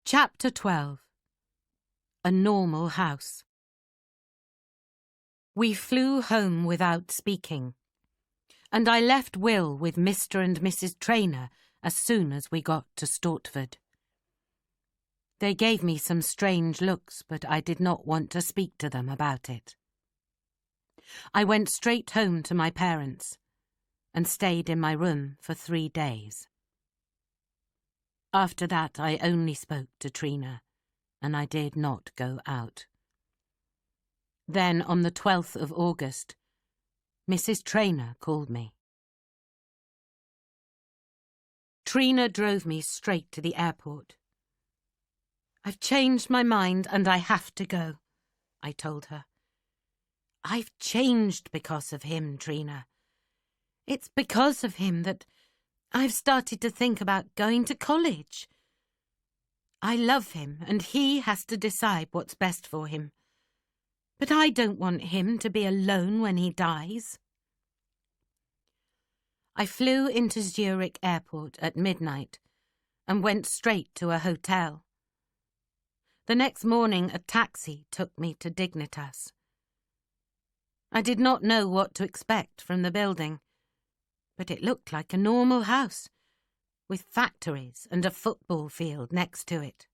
Chapter 12. A Normal House. We flew home without speaking, and I left Will with Mr. and Mrs. Traynor as soon as we got to Ch12. They gave me some strange looks, but I did not want to speak to them about it. I went straight home to my parents and stayed in my room for 3 days. After that, I only spoke to Trina, and I did not go out. Then, on the 12th of August, Mrs. Traynor called me. Trina drove me straight to the airport. "I've changed my mind and I have to go," I told her. "I've changed because of him, Trina. It's because of him that I've started to think about going to college. I love him and he has to decide what's best for him. But I don't want him to be alone when he dies." I flew into Zurich airport at midnight and went straight to a hotel. The next morning a taxi took me to Dignitas. I did not know what to expect from the building, but it looked like a normal house, with factories and a football field next to it.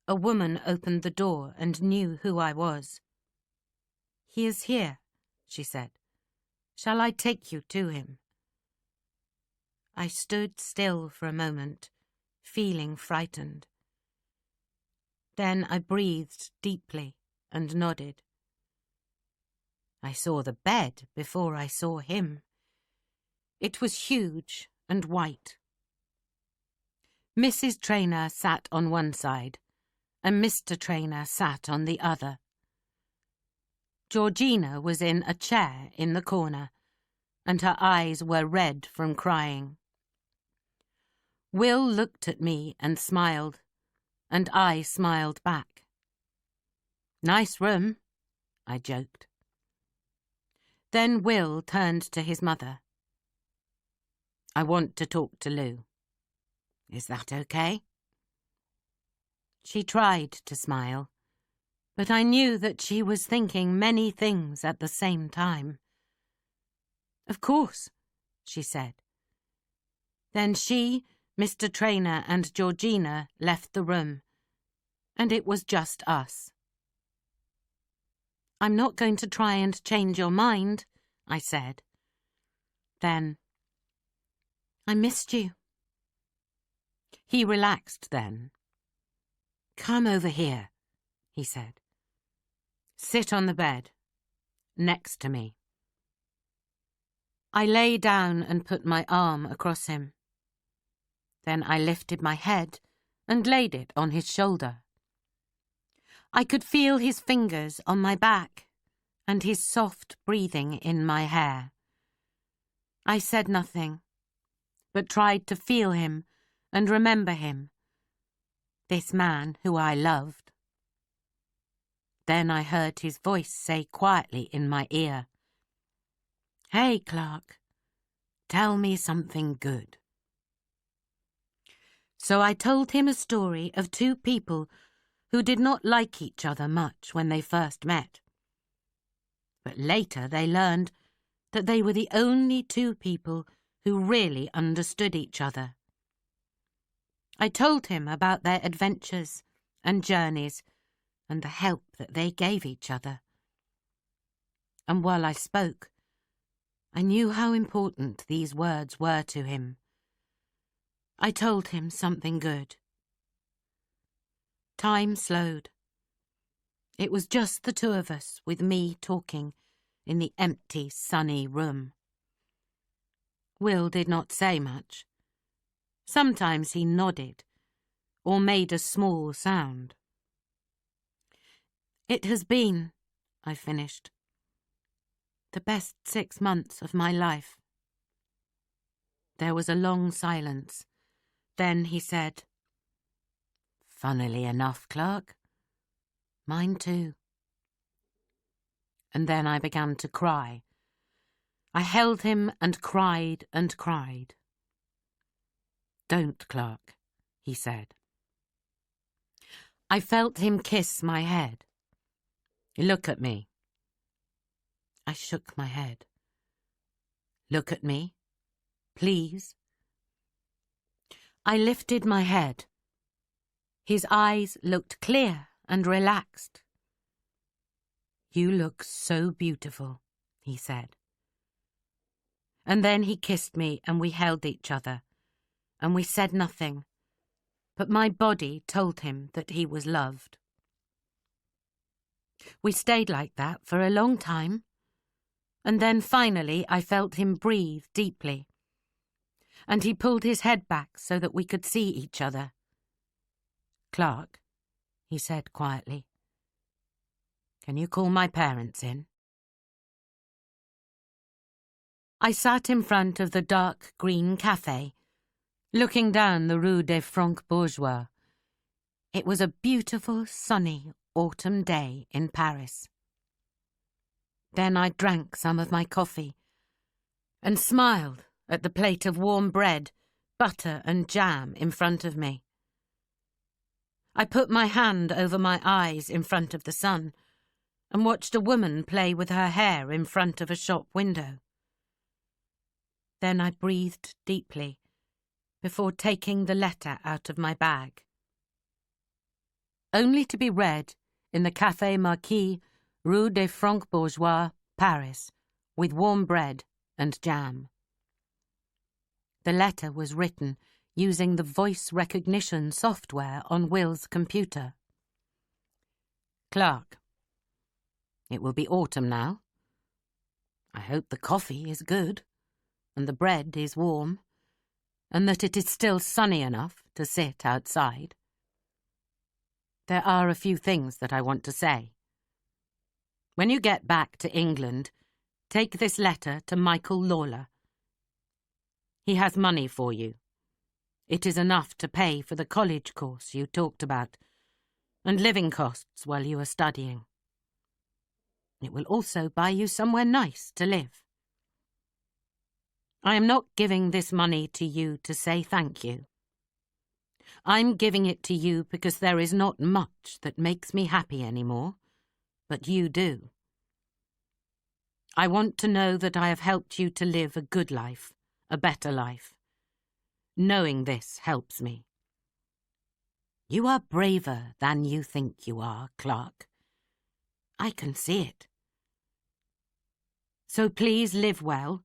A woman opened the door and knew who I was. "He is here," she said. "Shall I take you to him?" I stood still for a moment, feeling frightened. Then I breathed deeply and nodded. I saw the bed before I saw him. It was huge and white. Mrs. Traynor sat on one side, and Mr. Traynor sat on the other. Georgina was in a chair in the corner, and her eyes were red from crying. Will looked at me and smiled, and I smiled back. "Nice room," I joked. Then Will turned to his mother. "I want to talk to Lou. Is that okay?" She tried to smile, but I knew that she was thinking many things at the same time. "Of course," she said. Then she, Mr. Traynor and Georgina left the room, and it was just us. "I'm not going to try and change your mind," I said. Then, "I missed you." He relaxed then. "Come over here," he said. "Sit on the bed, next to me." I lay down and put my arm across him. Then I lifted my head and laid it on his shoulder. I could feel his fingers on my back and his soft breathing in my hair. I said nothing, but tried to feel him and remember him, this man who I loved. Then I heard his voice say quietly in my ear, "Hey, Clark, tell me something good." So I told him a story of 2 people who did not like each other much when they first met. But later they learned that they were the only 2 people who really understood each other. I told him about their adventures and journeys and the help that they gave each other. And while I spoke, I knew how important these words were to him. I told him something good. Time slowed. It was just the 2 of us, with me talking in the empty, sunny room. Will did not say much. Sometimes he nodded, or made a small sound. "It has been," I finished, "the best 6 months of my life." There was a long silence. Then he said, "Funnily enough, Clark, mine too." And then I began to cry. I held him and cried and cried. "Don't, Clark," he said. I felt him kiss my head. "Look at me." I shook my head. "Look at me, please." I lifted my head. His eyes looked clear and relaxed. "You look so beautiful," he said. And then he kissed me and we held each other, and we said nothing, but my body told him that he was loved. We stayed like that for a long time, and then finally I felt him breathe deeply, and he pulled his head back so that we could see each other. "Clark," he said quietly, "can you call my parents in?" I sat in front of the dark green cafe, looking down the Rue des Francs-Bourgeois. It was a beautiful, sunny autumn day in Paris. Then I drank some of my coffee and smiled at the plate of warm bread, butter and jam in front of me. I put my hand over my eyes in front of the sun and watched a woman play with her hair in front of a shop window. Then I breathed deeply before taking the letter out of my bag. Only to be read in the Café Marquis, Rue des Francs-Bourgeois, Paris, with warm bread and jam. The letter was written using the voice recognition software on Will's computer. "Clark, it will be autumn now. I hope the coffee is good, and the bread is warm, and that it is still sunny enough to sit outside. There are a few things that I want to say. When you get back to England, take this letter to Michael Lawler. He has money for you. It is enough to pay for the college course you talked about, and living costs while you are studying. It will also buy you somewhere nice to live. I am not giving this money to you to say thank you. I'm giving it to you because there is not much that makes me happy anymore, but you do. I want to know that I have helped you to live a good life, a better life. Knowing this helps me. You are braver than you think you are, Clark. I can see it. So please live well.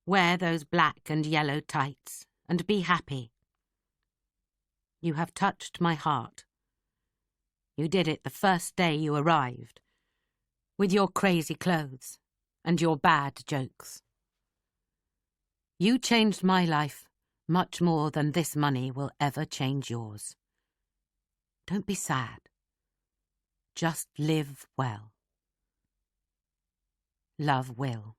Wear those black and yellow tights and be happy. You have touched my heart. You did it the first day you arrived, with your crazy clothes and your bad jokes. You changed my life much more than this money will ever change yours. Don't be sad. Just live well. Love, Will.